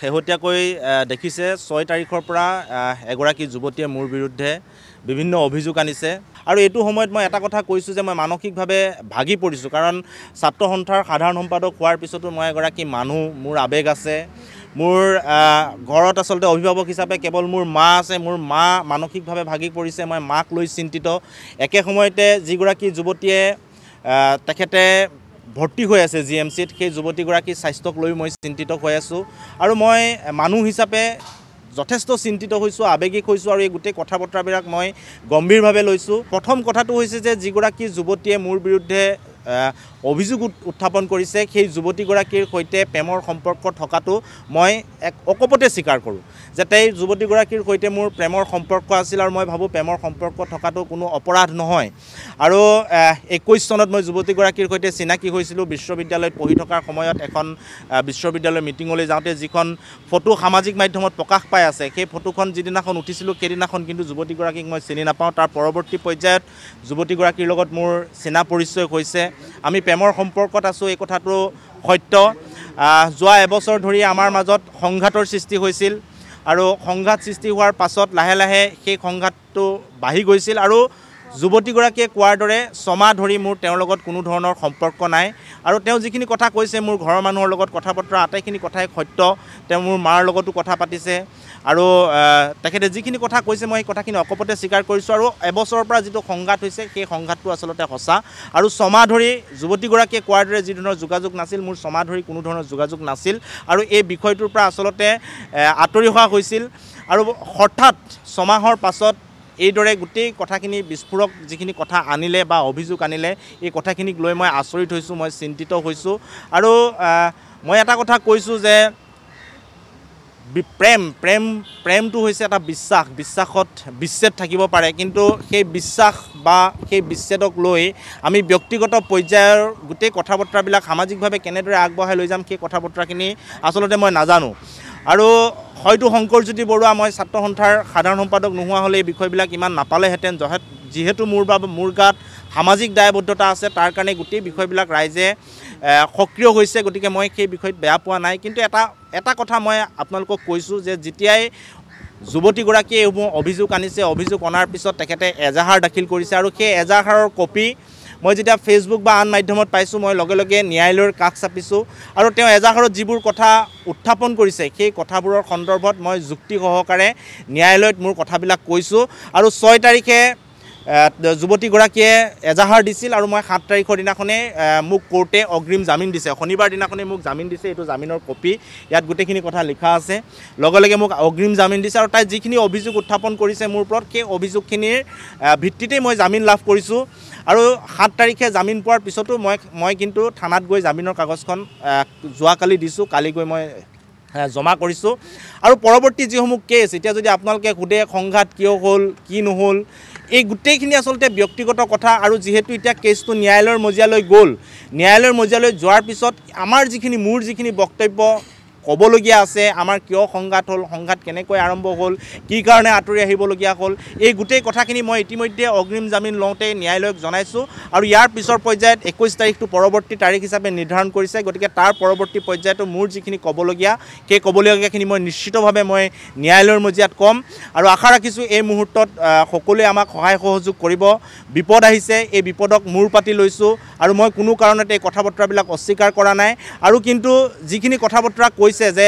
শেহতীয়াকৈ দেখিছে 6 তাৰিখৰ পৰা এগৰাকী যুৱতীয়ে মোৰ বিৰুদ্ধে বিভিন্ন অভিযোগ আনিছে আৰু এইটো সময়ত মই এটা কথা কৈছো যে মই মানসিকভাৱে ভাগি পৰিছো কাৰণ ছাত্ৰ সন্থাৰ সাধাৰণ সম্পাদক হোৱাৰ পিছতো মই এগৰাকী মানুহ মোৰ আবেগ আছে মোৰ ঘৰত আসলতে অভিভাৱক হিচাপে কেৱল মোৰ মা আছে মোৰ মা মানসিকভাৱে ভাগি পৰিছে মই মাক লৈ চিন্তিত একে সময়তে যিগৰাকী যুৱতীয়ে তেখেতে ভৰ্তি হৈ আছে জিএমচিত সেই যুৱতীগৰাকী স্বাস্থ্যক লৈ মই চিন্তিত হৈ আছো আৰু মই মানুহ হিচাপে যথেষ্ট চিন্তিত হৈছো আবেগিক হৈছো আৰু এই গোটেই কথা বতৰাবিলাক মই গম্ভীৰভাৱে লৈছো প্ৰথম কথাটো হৈছে যে যিগৰাকী যুৱতীয়ে মোৰ বিৰুদ্ধে অভিযোগ উত্থাপন কৰিছে সেই যুৱতীগৰাকীৰ সৈতে প্ৰেমৰ সম্পৰ্ক থকাটো মই এক অকপতে স্বীকাৰ কৰোঁ যে এই যুৱতীগৰাকীৰ সৈতে মোৰ প্ৰেমৰ সম্পৰ্ক আছিল আৰু মই ভাবোঁ প্ৰেমৰ সম্পৰ্ক থকাটো কোনো অপৰাধ নহয় আৰু 21 চনত মই যুৱতীগৰাকীৰ সৈতে চিনাকি হৈছিলোঁ বিশ্ববিদ্যালয়ত পঢ়ি থকাৰ সময়ত এখন বিশ্ববিদ্যালয়ৰ মিটিঙলৈ যাওঁতে যিখন ফটো সামাজিক মাধ্যমত প্ৰকাশ পাই আছে সেই ফটোখন যিদিনাখন উঠিছিলোঁ সেইদিনাখন কিন্তু যুৱতীগৰাকীক মই চিনি নাপাওঁ তাৰ পৰৱৰ্তী পৰ্যায়ত যুৱতীগৰাকীৰ লগত মোৰ চিনা পৰিচয় হৈছে আমি প্ৰেমৰ সম্পৰ্কত আছো এই কথাটো সত্য যোৱা এবছৰ ধৰি আমাৰ মাজত সংঘাতৰ সৃষ্টি হৈছিল আৰু সংঘাত সৃষ্টি হোৱাৰ পাছত লাহে লাহে সেই সংঘাতটো বাঢ়ি গৈছিল আৰু যুৱতীগৰাকীয়ে কোৱাৰ দৰে ছমাহ ধৰি মোৰ তেওঁৰ লগত কোনো ধৰণৰ সম্পৰ্ক নাই আৰু তেওঁ যিখিনি কথা কৈছে মোৰ ঘৰৰ মানুহৰ লগত কথা বতৰা আটাইখিনি কথাই সত্য তেওঁ মোৰ মাৰ লগতো কথা পাতিছে আৰু তেখেতে যিখিনি কথা কৈছে মই এই কথাখিনি অকপতে স্বীকাৰ কৰিছোঁ আৰু এবছৰৰ পৰা যিটো সংঘাত হৈছে সেই সংঘাতটো আসলতে সঁচা আৰু ছমাহ ধৰি যুৱতীগৰাকীয়ে কোৱাৰ দৰে যি ধৰণৰ যোগাযোগ নাছিল মোৰ ছমাহ ধৰি কোনো ধৰণৰ যোগাযোগ নাছিল আৰু এই বিষয়টোৰ পৰা আসলতে আঁতৰি হোৱা হৈছিল আৰু হঠাৎ ছমাহৰ পাছত এইদৰে গোটেই কথাখিনি বিস্ফোৰক যিখিনি কথা আনিলে বা অভিযোগ আনিলে এই কথাখিনিক লৈ মই আচৰিত হৈছোঁ মই চিন্তিত হৈছোঁ আৰু মই এটা কথা কৈছোঁ যে প্ৰেমটো হৈছে এটা বিশ্বাসত বিচ্ছেদ থাকিব পাৰে কিন্তু সেই বিশ্বাস বা সেই বিচ্ছেদক লৈ আমি ব্যক্তিগত পৰ্যায়ৰ গোটেই কথা বতৰাবিলাক সামাজিকভাৱে কেনেদৰে আগবঢ়াই লৈ যাম সেই কথা বতৰাখিনি আচলতে মই নাজানো আৰু হয়তো শংকৰজ্যোতি বৰুৱা মই ছাত্ৰ সন্থাৰ সাধাৰণ সম্পাদক নোহোৱা হ'লে এই বিষয়বিলাক ইমান নাপালেহেঁতেন যিহেতু মোৰ গাত সামাজিক দায়বদ্ধতা আছে তাৰ কাৰণে গোটেই বিষয়বিলাক ৰাইজে সক্ৰিয় হৈছে গতিকে মই সেই বিষয়ত বেয়া পোৱা নাই কিন্তু এটা কথা মই আপোনালোকক কৈছোঁ যে যেতিয়াই যুৱতীগৰাকীয়ে এইবোৰ অভিযোগ আনিছে অভিযোগ অনাৰ পিছত তেখেতে এজাহাৰ দাখিল কৰিছে আৰু সেই এজাহাৰৰ কপি মই যেতিয়া ফেচবুক বা আন মাধ্যমত পাইছোঁ মই লগে লগে ন্যায়ালয়ৰ কাষ চাপিছোঁ আৰু তেওঁ এজাহাৰত যিবোৰ কথা উত্থাপন কৰিছে সেই কথাবোৰৰ সন্দৰ্ভত মই যুক্তি সহকাৰে ন্যায়ালয়ত মোৰ কথাবিলাক কৈছোঁ আৰু 6 তাৰিখে যুৱতীগৰাকীয়ে এজাহাৰ দিছিল আৰু মই 7 তাৰিখৰ দিনাখনে মোক কোৰ্টে অগ্ৰিম জামিন দিছে শনিবাৰ দিনাখনে মোক জামিন দিছে এইটো জামিনৰ কপি ইয়াত গোটেইখিনি কথা লিখা আছে লগে লগে মোক অগ্ৰিম জামিন দিছে আৰু তাই যিখিনি অভিযোগ উত্থাপন কৰিছে মোৰ ওপৰত সেই অভিযোগখিনিৰ ভিত্তিতেই মই জামিন লাভ কৰিছোঁ আৰু 7 তাৰিখে জামিন পোৱাৰ পিছতো মই কিন্তু থানাত গৈ জামিনৰ কাগজখন যোৱাকালি দিছোঁ কালি গৈ মই জমা কৰিছোঁ আৰু পৰৱৰ্তী যিসমূহ কেছ এতিয়া যদি আপোনালোকে সোধে সংঘাত কিয় হ'ল কি নহ'ল এই গোটেইখিনি আসলতে ব্যক্তিগত কথা আৰু যেহেতু এতিয়া কেছটো ন্যায়ালয়ৰ মজিয়ালৈ গ'ল ন্যায়ালয়ৰ মজিয়ালৈ যোৱাৰ পিছত মোৰ যিখিনি বক্তব্য ক'বলগীয়া আছে আমাৰ কিয় সংঘাত হ'ল সংঘাত কেনেকৈ আৰম্ভ হ'ল কি কাৰণে আঁতৰি আহিবলগীয়া হ'ল এই গোটেই কথাখিনি মই ইতিমধ্যে অগ্ৰিম জামিন লওঁতে ন্যায়ালয়ক জনাইছোঁ আৰু ইয়াৰ পিছৰ পৰ্যায়ত 21 তাৰিখটো পৰৱৰ্তী তাৰিখ হিচাপে নিৰ্ধাৰণ কৰিছে গতিকে তাৰ পৰৱৰ্তী পৰ্যায়তো মোৰ যিখিনি ক'বলগীয়া সেই ক'বলগীয়াখিনি মই নিশ্চিতভাৱে মই ন্যায়ালয়ৰ মজিয়াত ক'ম আৰু আশা ৰাখিছোঁ এই মুহূৰ্তত সকলোৱে আমাক সহায় সহযোগ কৰিব বিপদ আহিছে এই বিপদক মূৰ পাতি লৈছোঁ আৰু মই কোনো কাৰণতে এই কথা বতৰাবিলাক অস্বীকাৰ কৰা নাই আৰু কিন্তু যিখিনি কথা বতৰা কৈছে যে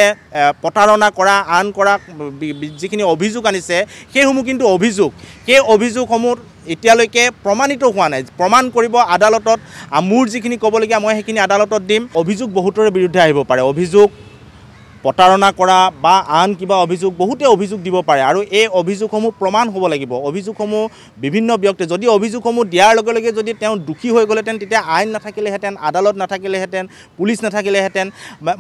প্ৰতাৰণা কৰা আন কৰা যিখিনি অভিযোগ আনিছে সেইসমূহ কিন্তু সেই অভিযোগসমূহ এতিয়ালৈকে প্ৰমাণিত হোৱা নাই প্ৰমাণ কৰিব আদালতত মোৰ যিখিনি ক'বলগীয়া মই সেইখিনি আদালতত দিম অভিযোগ বহুতৰে বিৰুদ্ধে আহিব পাৰে অভিযোগ প্ৰতাৰণা কৰা বা আন কিবা অভিযোগ বহুতে অভিযোগ দিব পাৰে আৰু এই অভিযোগসমূহ প্ৰমাণ হ'ব লাগিব অভিযোগসমূহ বিভিন্ন ব্যক্তি যদি অভিযোগসমূহ দিয়াৰ লগে লগে যদি তেওঁ দোষী হৈ গ'লেহেঁতেন তেতিয়া আইন নাথাকিলেহেঁতেন আদালত নাথাকিলেহেঁতেন পুলিচ নাথাকিলেহেঁতেন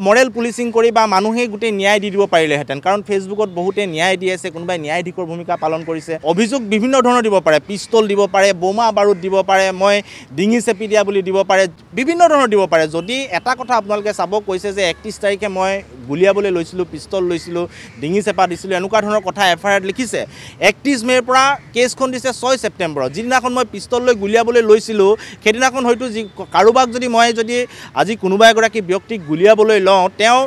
মৰেল পুলিচিং কৰি বা মানুহে গোটেই ন্যায় দি দিব পাৰিলেহেঁতেন কাৰণ ফেচবুকত বহুতে ন্যায় দি আছে কোনোবাই ন্যায়াধীশৰ ভূমিকা পালন কৰিছে অভিযোগ বিভিন্ন ধৰণৰ দিব পাৰে পিস্তল দিব পাৰে বোমা বাৰুদ দিব পাৰে মই ডিঙি চেপি দিয়া বুলি দিব পাৰে বিভিন্ন ধৰণৰ দিব পাৰে যদি এটা কথা আপোনালোকে চাব কৈছে যে 31 তাৰিখে মই গুলিয়াবলৈ লৈছিলোঁ পিস্তল লৈছিলোঁ ডিঙি চেপা দিছিলোঁ এনেকুৱা ধৰণৰ কথা এফআইআৰত লিখিছে 31 মে'ৰ পৰা কেছখন দিছে 6 ছেপ্টেম্বৰত যিদিনাখন মই পিস্তল লৈ গুলিয়াবলৈ লৈছিলোঁ সেইদিনাখন হয়তো কাৰোবাক যদি আজি কোনোবা এগৰাকী ব্যক্তিক গুলিয়াবলৈ লওঁ তেওঁ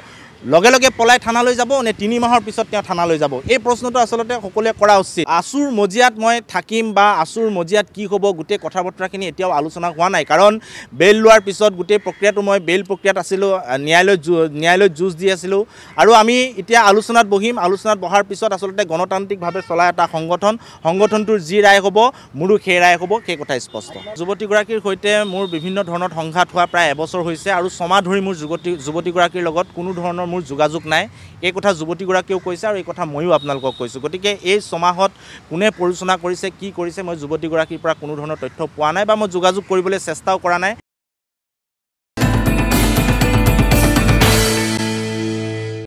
লগে লগে পলাই থানালৈ যাব নে 3 মাহৰ পিছত তেওঁ থানালৈ যাব এই প্ৰশ্নটো আচলতে সকলোৱে কৰা উচিত আছুৰ মজিয়াত মই থাকিম বা আছুৰ মজিয়াত কি হ'ব গোটেই কথা বতৰাখিনি এতিয়াও আলোচনা হোৱা নাই কাৰণ বেল লোৱাৰ পিছত গোটেই প্ৰক্ৰিয়াটো মই বেল প্ৰক্ৰিয়াত আছিলোঁ ন্যায়ালয়ত যুঁজ দি আছিলোঁ আৰু আমি এতিয়া আলোচনাত বহিম আলোচনাত বহাৰ পিছত আচলতে গণতান্ত্ৰিকভাৱে চলা এটা সংগঠনটোৰ যি ৰায় হ'ব মোৰো সেই ৰায় হ'ব সেই কথা স্পষ্ট যুৱতীগৰাকীৰ সৈতে মোৰ বিভিন্ন ধৰণৰ সংঘাত হোৱা প্ৰায় এবছৰ হৈছে আৰু 6 মাহ ধৰি মোৰ যুৱতীগৰাকীৰ লগত কোনো ধৰণৰ মোৰ যোগাযোগ নাই এই কথা যুৱতীগৰাকীয়েও কৈছে আৰু এই কথা ময়ো আপোনালোকক কৈছোঁ গতিকে এই 6 মাহত কোনে পৰিচালনা কৰিছে কি কৰিছে মই যুৱতীগৰাকীৰ পৰা কোনো ধৰণৰ তথ্য পোৱা নাই বা মই যোগাযোগ কৰিবলৈ চেষ্টাও কৰা নাই